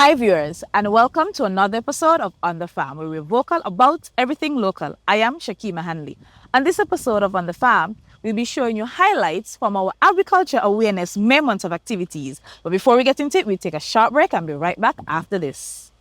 Hi, viewers, and welcome to another episode of On the Farm, where we're vocal about everything local. I am Shakima Hanley. On this episode of On the Farm, we'll be showing you highlights from our Agriculture Awareness May month of activities. But before we get into it, we'll take a short break and be right back after this.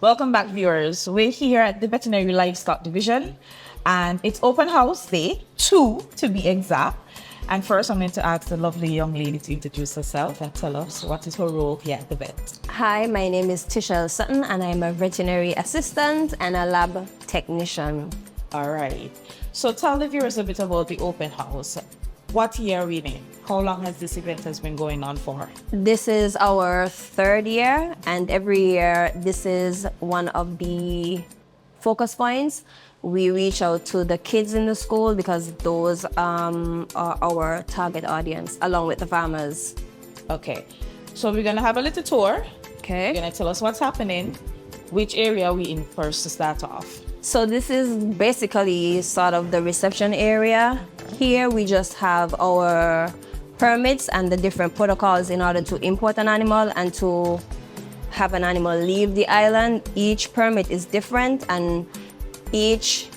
Welcome back, viewers. We're here at the Veterinary Livestock Division, and it's open house day 2 to be exact. And first, I'm going to ask the lovely young lady to introduce herself and tell us what is her role here at the vet. Hi, my name is Tishel Sutton, and I'm a veterinary assistant and a lab technician. All right. So tell the viewers a bit about the open house. What year are we in? How long has this event been going on for? This is our 3rd year, and every year this is one of the focus points. We reach out to the kids in the school because those are our target audience, along with the farmers. Okay. So we're going to have a little tour. Okay. You're going to tell us what's happening. Which area are we in first to start off? So this is basically sort of the reception area. Here we just have our permits and the different protocols in order to import an animal and to have an animal leave the island. Each permit is different, and each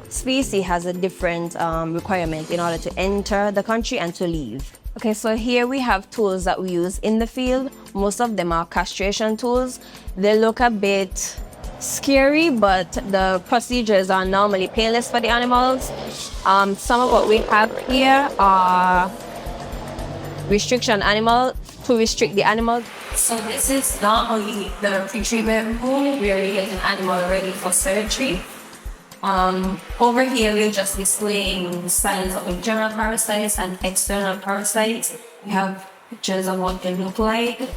species has a different requirement in order to enter the country and to leave. Okay, so here we have tools that we use in the field. Most of them are castration tools. They look a bit scary, but the procedures are normally painless for the animals. Some of what we have here are restriction animal to restrict the animal. So this is normally the pre-treatment room where we get an animal ready for surgery. Over here we're just displaying signs of internal parasites and external parasites. We have pictures of what they look like.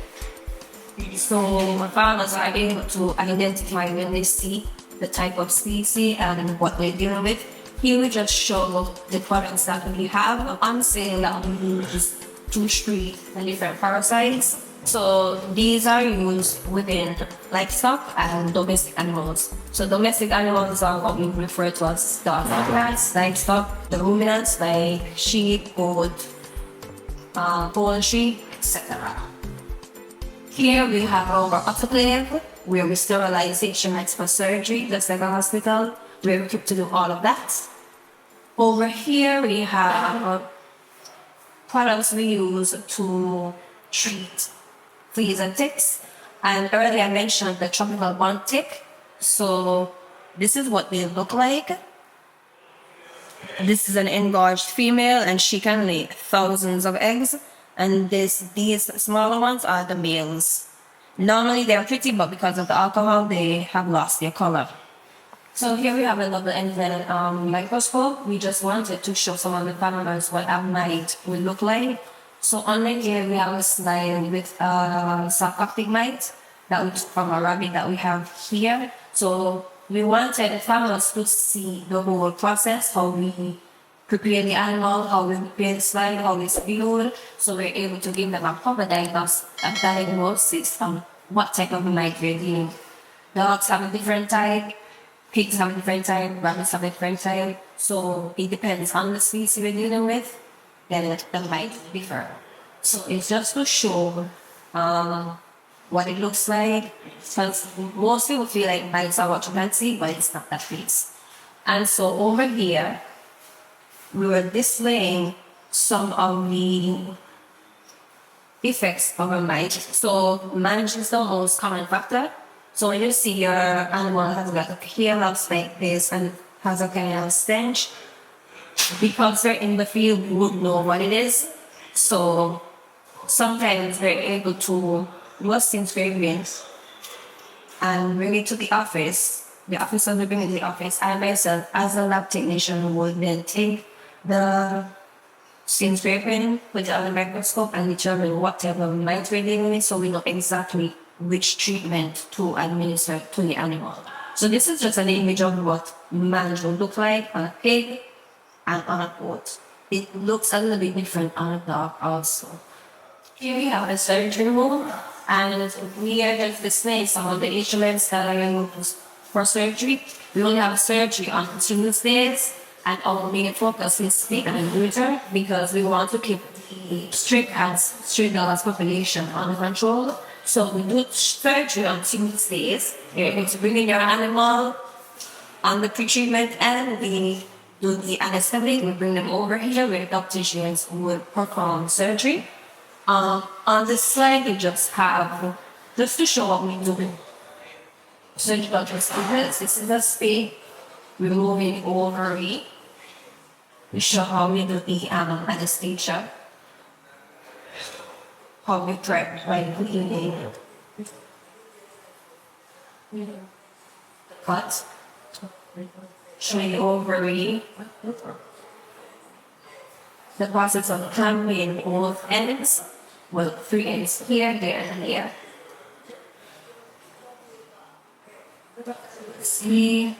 So farmers are able to identify when they see the type of species and what they're dealing with. Here we just show the products that we have on sale that we use to treat the different parasites. So these are used within livestock and domestic animals. So domestic animals are what we refer to as the plants, livestock, the ruminants like sheep, goat, poultry, etc. Here we have our autoclave, where we sterilize patients for surgery, just like a hospital. We're equipped to do all of that. Over here we have products we use to treat fleas and ticks. And earlier I mentioned the tropical bond tick. So this is what they look like. This is an engorged female, and she can lay thousands of eggs. And these smaller ones are the males. Normally they're pretty, but because of the alcohol, they have lost their color. So here we have a double-ended microscope. We just wanted to show some of the parameters what a mite will look like. So on the here we have a slide with suboptic mite that was from a rabbit that we have here. So we wanted the farmers to see the whole process, how we prepare the animal, how we prepare the slide, how it's viewed. So we're able to give them a proper diagnosis on what type of mite we're dealing with. Dogs have a different type, pigs have a different type, rabbits have a different type. So it depends on the species we're dealing with, then the might differ. So it's just to show what it looks like. Because most people feel like mites are what you can see, but it's not that case. And so over here, we were displaying some of the effects of a mite. So managing is the most common factor. So when you see your animal has got a hair loss like this and has a kind of stench, because we're in the field, we would know what it is. So sometimes we're able to do a scene scrapings and bring it to the office. The officers will bring it to the office. I myself, as a lab technician, would then take the scene scraping, put it on the microscope, and determine what type of mite we're dealing with, so we know exactly which treatment to administer to the animal. So this is just an image of what mange would look like on a pig and on a goat. It looks a little bit different on a dog also. Here we have a surgery room, and we are just displaying some of the instruments that are used for surgery. We only have surgery on Tuesdays, and our main focus is pig and litter, because we want to keep the stray dogs population under control. So we do surgery on Tuesdays. You're able to bring in your animal on the pre-treatment, and we do the anesthetic. We bring them over here where doctors would perform surgery. On this slide, we just have, just to show what we do. Surgical procedures. This is a spade. Removing ovary. We show how we do the anesthesia. How we prep by cleaning. Cut. Showing ovary. The process of clamping both ends. Well, 3 ends here, there, and here. See,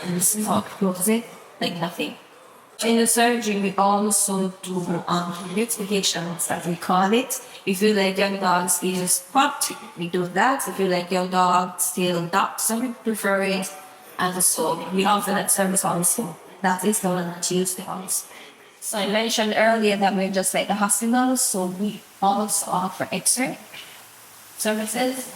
and this is how close it, like nothing. In the surgery, we also do beautifications, as we call it. If you like your dog still spot, we do that. If you like your dog still dark, some we prefer it. And so we offer that service also. That is the one that use the house. So I mentioned earlier that we're just like the hospital, so we also offer X-ray services.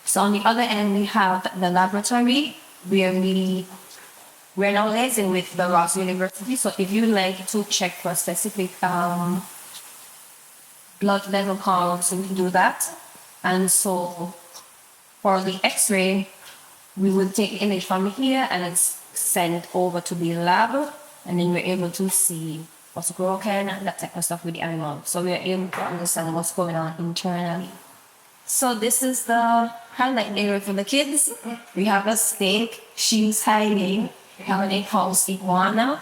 So on the other end, we have the laboratory where we're now liaising with the Ross University. So if you like to check for specific blood level counts, we can do that. And so for the X-ray, we would take image from here and it's sent over to the lab, and then we're able to see what's broken and that type of stuff with the animal. So we're able to understand what's going on internally. So this is the highlight area for the kids. We have a snake, she's hiding. We have an in-house iguana,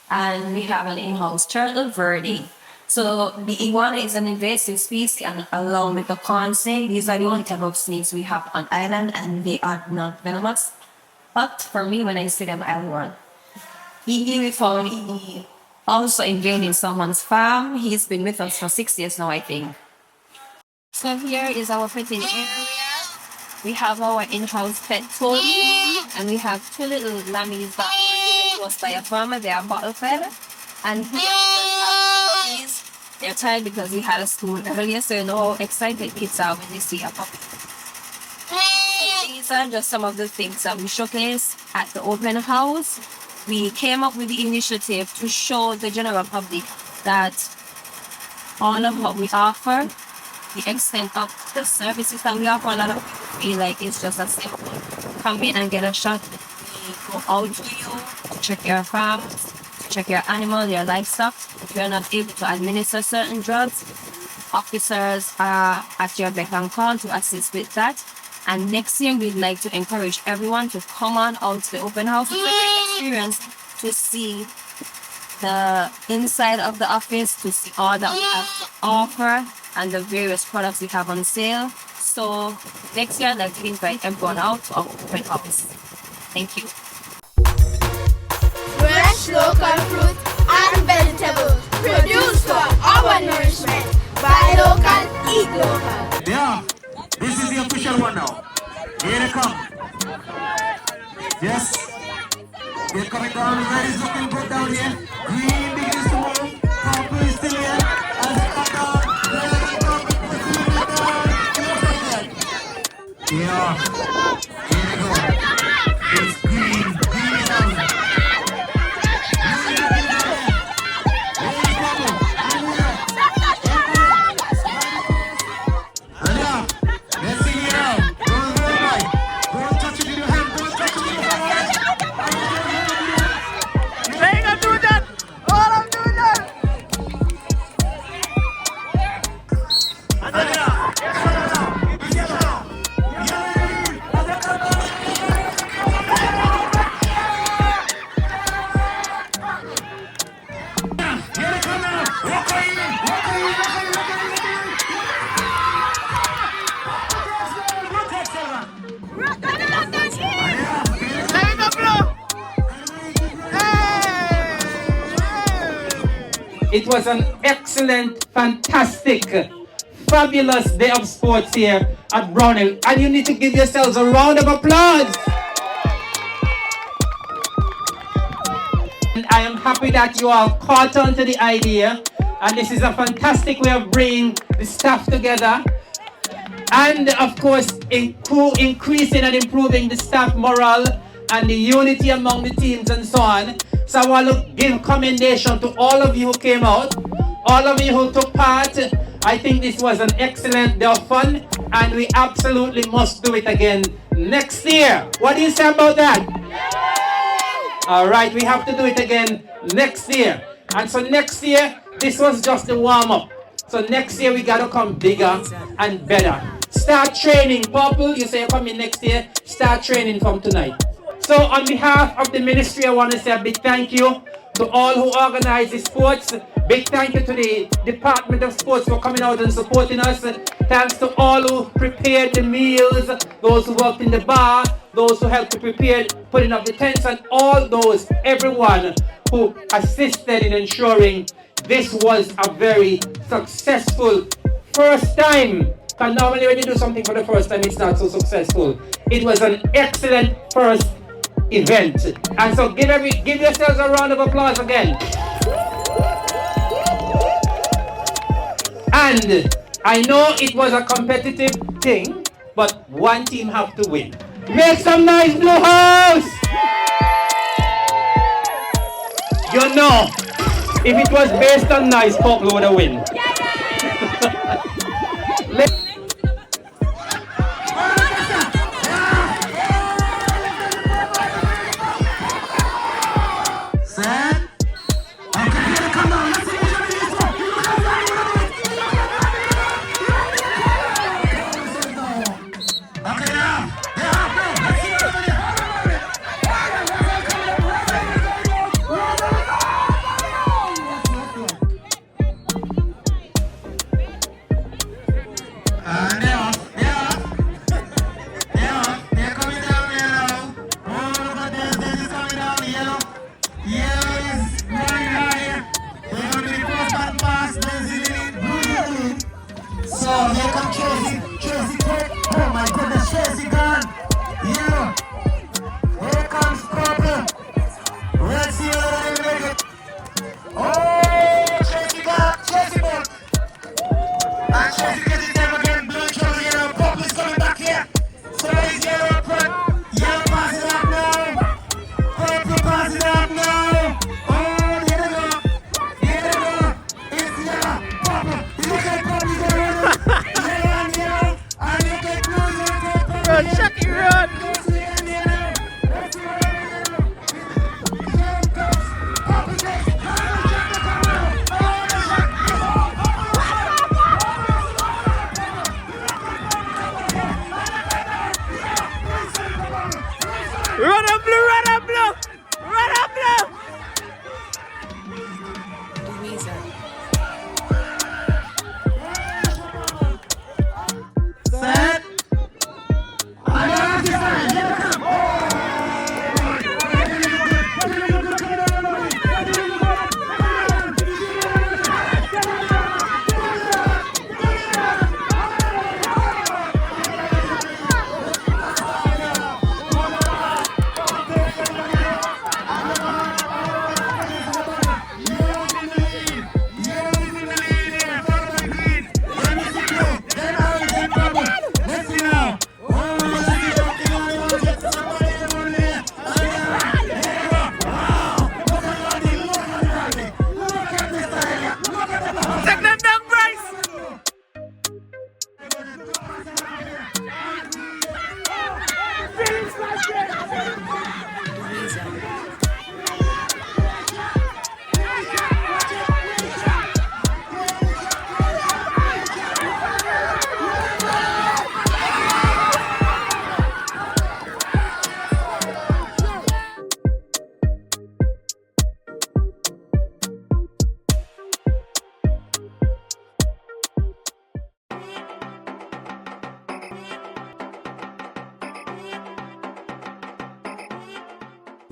and we have an in-house turtle, Verdi. So the iguana is an invasive species, and along with the corn snake, these are the only type of snakes we have on island, and they are not venomous. But for me, when I see them, I run. We found he also invading someone's farm. He's been with us for 6 years now, I think. So here is our petting area. We have our in-house pet toy, and we have 2 little lammies that were given to us by a farmer. They are bottle fed. And here we just have puppies. They're tired because we had a school earlier, so you know how excited kids are when they see a puppy. So these are just some of the things that we showcase at the open house. We came up with the initiative to show the general public that all of what we offer, the extent of the services that we offer, a lot of people feel like it's just a simple come in and get a shot. We go out to you to check your farm, to check your animal, your livestock. If you're not able to administer certain drugs, officers are at your beck and call to assist with that. And next year, we'd like to encourage everyone to come on out to the open house. It's a great experience to see the inside of the office, to see all that we have to offer and the various products we have on sale. So next year, I'd like to invite everyone out to our open house. Thank you. Fresh local fruit and vegetables produced for our nourishment. Buy local, eat local. Yeah, this is the official one now. Here they come. Yes, they're coming down. Red is looking good down here. Green begins to move. Purple is still here. As they come down, red and purple is still down. Yeah, here they go. It's green. Green is down. It was an excellent, fantastic, fabulous day of sports here at Brownhill. And you need to give yourselves a round of applause. And I am happy that you all caught on to the idea. And this is a fantastic way of bringing the staff together. And of course, increasing and improving the staff morale and the unity among the teams and so on. So I want to give commendation to all of you who came out, all of you who took part. I think this was an excellent day of fun, and we absolutely must do it again next year. What do you say about that? All right, we have to do it again next year. And so next year, this was just the warm-up. So next year, we got to come bigger and better. Start training. Purple, you say you're coming next year. Start training from tonight. So on behalf of the ministry, I want to say a big thank you to all who organize the sports. Big thank you to the Department of Sports for coming out and supporting us. Thanks to all who prepared the meals, those who worked in the bar, those who helped to prepare putting up the tents, and all those, everyone who assisted in ensuring this was a very successful first time. Because normally when you do something for the first time, it's not so successful. It was an excellent first event. And so give yourselves a round of applause again. And I know it was a competitive thing, but one team have to win. Make some noise, Blue House! You know, if it was based on noise, Poklo would have win.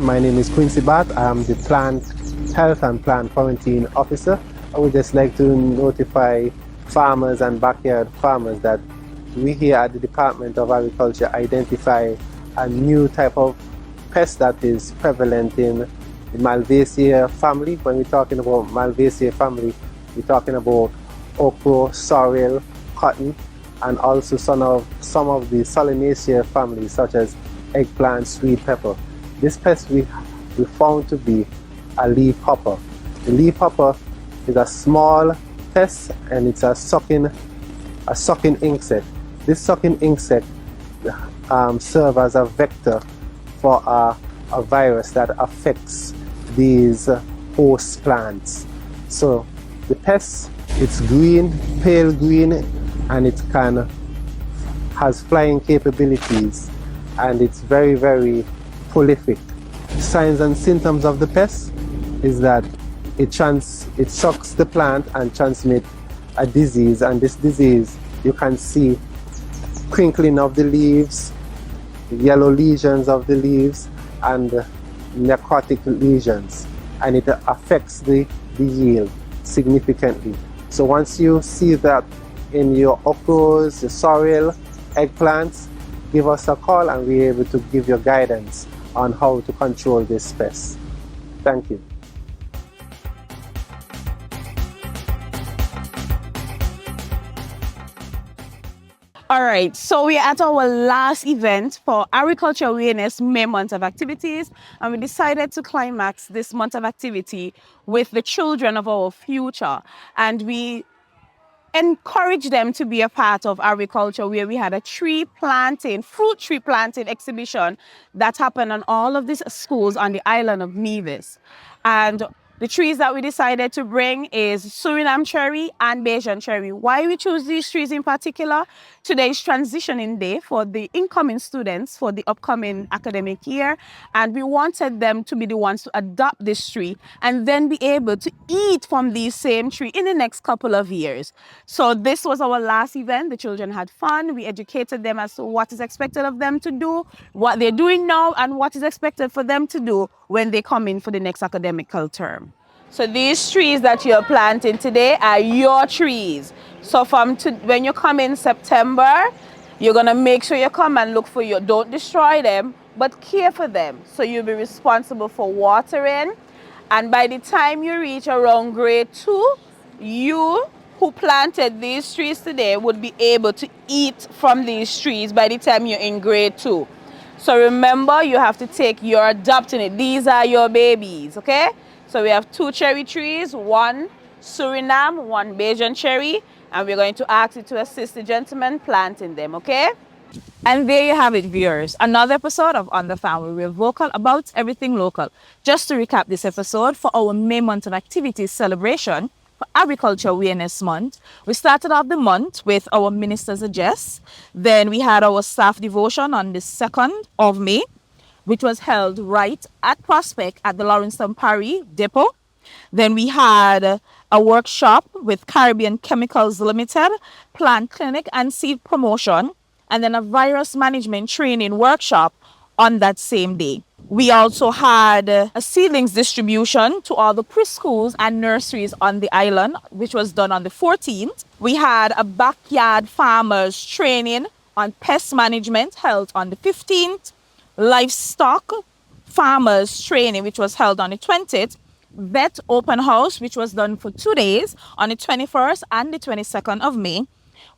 My name is Quincy Bat. I'm the Plant Health and Plant Quarantine Officer. I would just like to notify farmers and backyard farmers that we here at the Department of Agriculture identify a new type of pest that is prevalent in the Malvaceae family. When we're talking about Malvaceae family, we're talking about okra, sorrel, cotton, and also some of the Solanaceae families such as eggplant, sweet pepper. This pest we found to be a leaf hopper. The leaf hopper is a small pest and it's a sucking insect. This sucking insect serves as a vector for a virus that affects these host plants. So the pest, it's green, pale green, and it has flying capabilities, and it's very, very prolific. Signs and symptoms of the pest is that it sucks the plant and transmits a disease, and this disease you can see crinkling of the leaves, yellow lesions of the leaves, and necrotic lesions, and it affects the yield significantly. So once you see that in your okras, your sorrel, eggplants, give us a call and we're able to give you guidance on how to control this pest. Thank you. All right, so we're at our last event for Agriculture Awareness May month of activities, and we decided to climax this month of activity with the children of our future. And we encourage them to be a part of agriculture, where we had a fruit tree planting exhibition that happened on all of these schools on the island of Nevis. And the trees that we decided to bring is Suriname cherry and Bajan cherry. Why we choose these trees in particular? Today is transitioning day for the incoming students for the upcoming academic year, and we wanted them to be the ones to adopt this tree and then be able to eat from these same tree in the next couple of years. So this was our last event. The children had fun. We educated them as to what is expected of them to do, what they're doing now, and what is expected for them to do when they come in for the next academical term. So these trees that you're planting today are your trees. So when you come in September, you're gonna make sure you come and look for don't destroy them, but care for them. So you'll be responsible for watering. And by the time you reach around grade 2, you who planted these trees today would be able to eat from these trees by the time you're in grade 2. So remember, you have to you're adopting it. These are your babies, okay? So we have 2 cherry trees, 1 Suriname, 1 Bajan cherry, and we're going to ask you to assist the gentleman planting them, okay? And there you have it, viewers. Another episode of On the Farm, where we're vocal about everything local. Just to recap this episode, for our May month of activities celebration for Agriculture Awareness Month, we started off the month with our minister's address. Then we had our staff devotion on the 2nd of May, which was held right at Prospect at the Lawrencetown Parry Depot. Then we had a workshop with Caribbean Chemicals Limited, plant clinic and seed promotion, and then a virus management training workshop on that same day. We also had a seedlings distribution to all the preschools and nurseries on the island, which was done on the 14th. We had a backyard farmers training on pest management held on the 15th. Livestock farmers training, which was held on the 20th. Vet open house, which was done for 2 days on the 21st and the 22nd of May.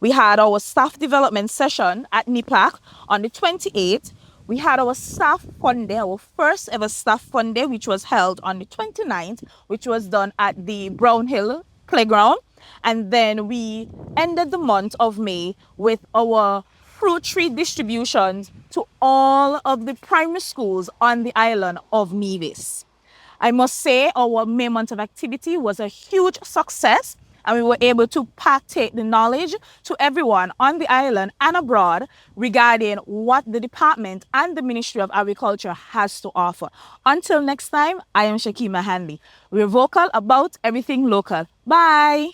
We had our staff development session at NIPAC on the 28th. We had our staff fun day, our first ever staff fun day, which was held on the 29th, which was done at the Brown Hill Playground. And then we ended the month of May with our fruit tree distributions to all of the primary schools on the island of Nevis. I must say our May month of activity was a huge success, and we were able to partake the knowledge to everyone on the island and abroad regarding what the department and the Ministry of Agriculture has to offer. Until next time, I am Shakima Hanley. We're vocal about everything local. Bye!